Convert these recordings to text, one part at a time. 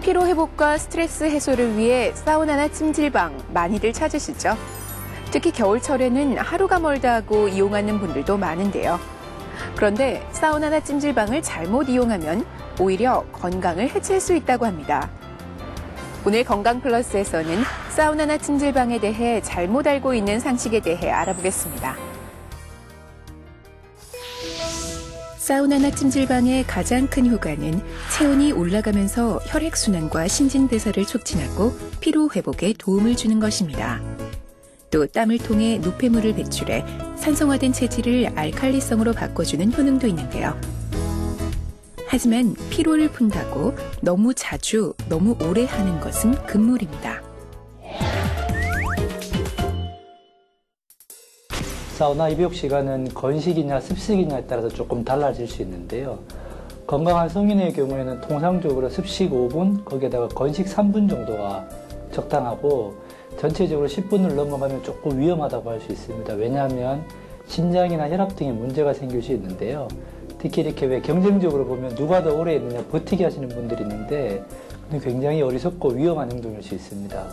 피로 회복과 스트레스 해소를 위해 사우나나 찜질방 많이들 찾으시죠? 특히 겨울철에는 하루가 멀다 하고 이용하는 분들도 많은데요. 그런데 사우나나 찜질방을 잘못 이용하면 오히려 건강을 해칠 수 있다고 합니다. 오늘 건강플러스에서는 사우나나 찜질방에 대해 잘못 알고 있는 상식에 대해 알아보겠습니다. 사우나나 찜질방의 가장 큰 효과는 체온이 올라가면서 혈액순환과 신진대사를 촉진하고 피로 회복에 도움을 주는 것입니다. 또 땀을 통해 노폐물을 배출해 산성화된 체질을 알칼리성으로 바꿔주는 효능도 있는데요. 하지만 피로를 푼다고 너무 자주, 너무 오래 하는 것은 금물입니다. 사우나 입욕 시간은 건식이냐 습식이냐에 따라서 조금 달라질 수 있는데요. 건강한 성인의 경우에는 통상적으로 습식 5분, 거기에다가 건식 3분 정도가 적당하고 전체적으로 10분을 넘어가면 조금 위험하다고 할 수 있습니다. 왜냐하면 신장이나 혈압 등의 문제가 생길 수 있는데요. 특히 이렇게 왜 경쟁적으로 보면 누가 더 오래 있느냐 버티기 하시는 분들이 있는데 굉장히 어리석고 위험한 행동일 수 있습니다.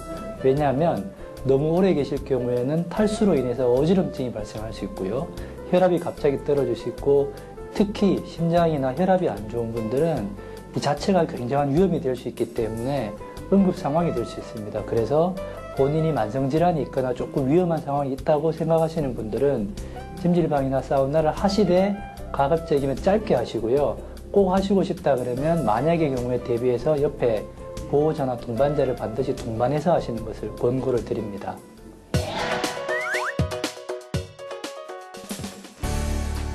왜냐하면 너무 오래 계실 경우에는 탈수로 인해서 어지럼증이 발생할 수 있고요. 혈압이 갑자기 떨어질 수 있고 특히 심장이나 혈압이 안 좋은 분들은 이 자체가 굉장한 위험이 될 수 있기 때문에 응급 상황이 될 수 있습니다. 그래서 본인이 만성질환이 있거나 조금 위험한 상황이 있다고 생각하시는 분들은 찜질방이나 사우나를 하시되 가급적이면 짧게 하시고요. 꼭 하시고 싶다 그러면 만약의 경우에 대비해서 옆에 보호자나 동반자를 반드시 동반해서 하시는 것을 권고를 드립니다.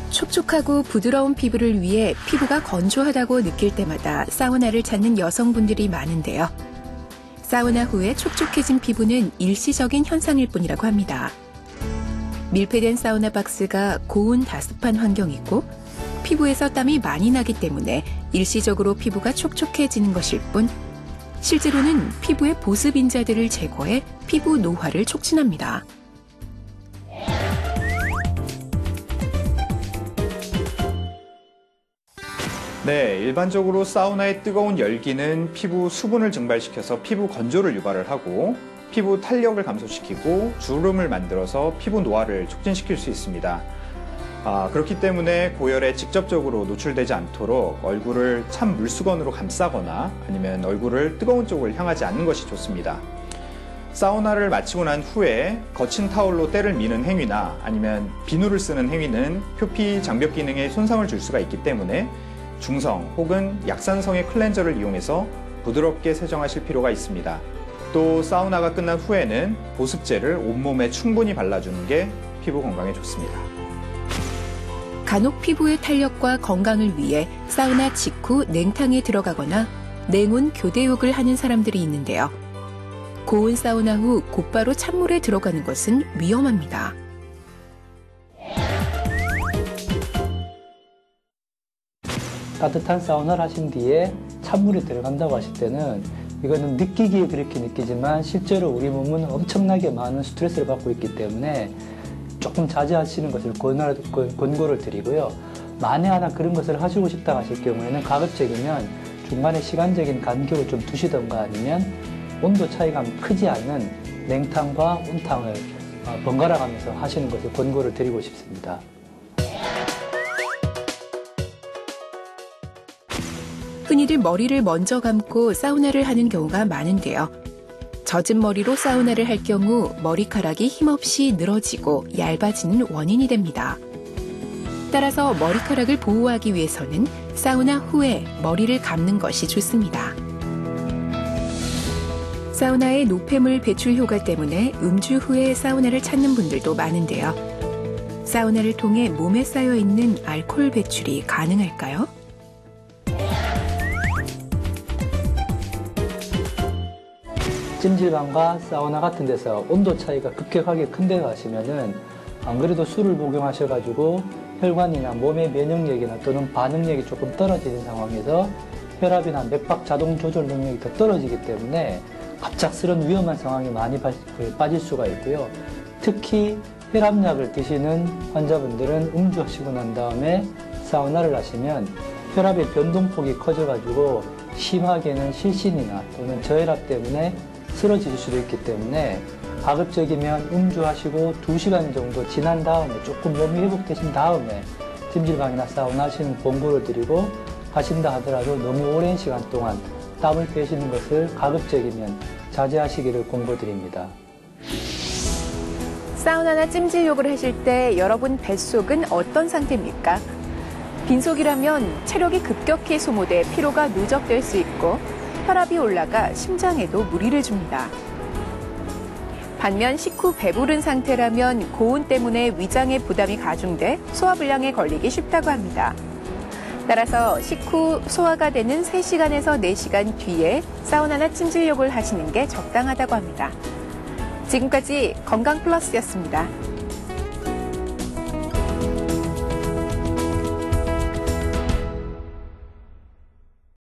촉촉하고 부드러운 피부를 위해 피부가 건조하다고 느낄 때마다 사우나를 찾는 여성분들이 많은데요. 사우나 후에 촉촉해진 피부는 일시적인 현상일 뿐이라고 합니다. 밀폐된 사우나 박스가 고온 다습한 환경이고 피부에서 땀이 많이 나기 때문에 일시적으로 피부가 촉촉해지는 것일 뿐 실제로는 피부의 보습 인자들을 제거해 피부 노화를 촉진합니다. 네, 일반적으로 사우나의 뜨거운 열기는 피부 수분을 증발시켜서 피부 건조를 유발을 하고 피부 탄력을 감소시키고 주름을 만들어서 피부 노화를 촉진시킬 수 있습니다. 그렇기 때문에 고열에 직접적으로 노출되지 않도록 얼굴을 찬 물수건으로 감싸거나 아니면 얼굴을 뜨거운 쪽을 향하지 않는 것이 좋습니다. 사우나를 마치고 난 후에 거친 타올로 때를 미는 행위나 아니면 비누를 쓰는 행위는 표피 장벽 기능에 손상을 줄 수가 있기 때문에 중성 혹은 약산성의 클렌저를 이용해서 부드럽게 세정하실 필요가 있습니다. 또 사우나가 끝난 후에는 보습제를 온몸에 충분히 발라주는 게 피부 건강에 좋습니다. 간혹 피부의 탄력과 건강을 위해 사우나 직후 냉탕에 들어가거나 냉온 교대욕을 하는 사람들이 있는데요. 고온 사우나 후 곧바로 찬물에 들어가는 것은 위험합니다. 따뜻한 사우나를 하신 뒤에 찬물에 들어간다고 하실 때는 이거는 느끼기에 그렇게 느끼지만 실제로 우리 몸은 엄청나게 많은 스트레스를 받고 있기 때문에 조금 자제하시는 것을 권고를 드리고요. 만에 하나 그런 것을 하시고 싶다 하실 경우에는 가급적이면 중간에 시간적인 간격을 좀 두시던가 아니면 온도 차이가 크지 않는 냉탕과 온탕을 번갈아 가면서 하시는 것을 권고를 드리고 싶습니다. 흔히들 머리를 먼저 감고 사우나를 하는 경우가 많은데요. 젖은 머리로 사우나를 할 경우 머리카락이 힘없이 늘어지고 얇아지는 원인이 됩니다. 따라서 머리카락을 보호하기 위해서는 사우나 후에 머리를 감는 것이 좋습니다. 사우나의 노폐물 배출 효과 때문에 음주 후에 사우나를 찾는 분들도 많은데요. 사우나를 통해 몸에 쌓여있는 알코올 배출이 가능할까요? 찜질방과 사우나 같은 데서 온도 차이가 급격하게 큰 데 가시면은 안 그래도 술을 복용하셔가지고 혈관이나 몸의 면역력이나 또는 반응력이 조금 떨어지는 상황에서 혈압이나 맥박 자동 조절 능력이 더 떨어지기 때문에 갑작스런 위험한 상황이 많이 빠질 수가 있고요. 특히 혈압약을 드시는 환자분들은 음주하시고 난 다음에 사우나를 하시면 혈압의 변동폭이 커져가지고 심하게는 실신이나 또는 저혈압 때문에 쓰러질 수도 있기 때문에 가급적이면 음주하시고 2시간 정도 지난 다음에 조금 몸이 회복되신 다음에 찜질방이나 사우나 하시는 권고를 드리고 하신다 하더라도 너무 오랜 시간 동안 땀을 빼시는 것을 가급적이면 자제하시기를 권고드립니다. 사우나나 찜질욕을 하실 때 여러분 뱃속은 어떤 상태입니까? 빈속이라면 체력이 급격히 소모돼 피로가 누적될 수 있고 혈압이 올라가 심장에도 무리를 줍니다. 반면 식후 배부른 상태라면 고온 때문에 위장에 부담이 가중돼 소화불량에 걸리기 쉽다고 합니다. 따라서 식후 소화가 되는 3시간에서 4시간 뒤에 사우나나 찜질욕을 하시는 게 적당하다고 합니다. 지금까지 건강플러스였습니다.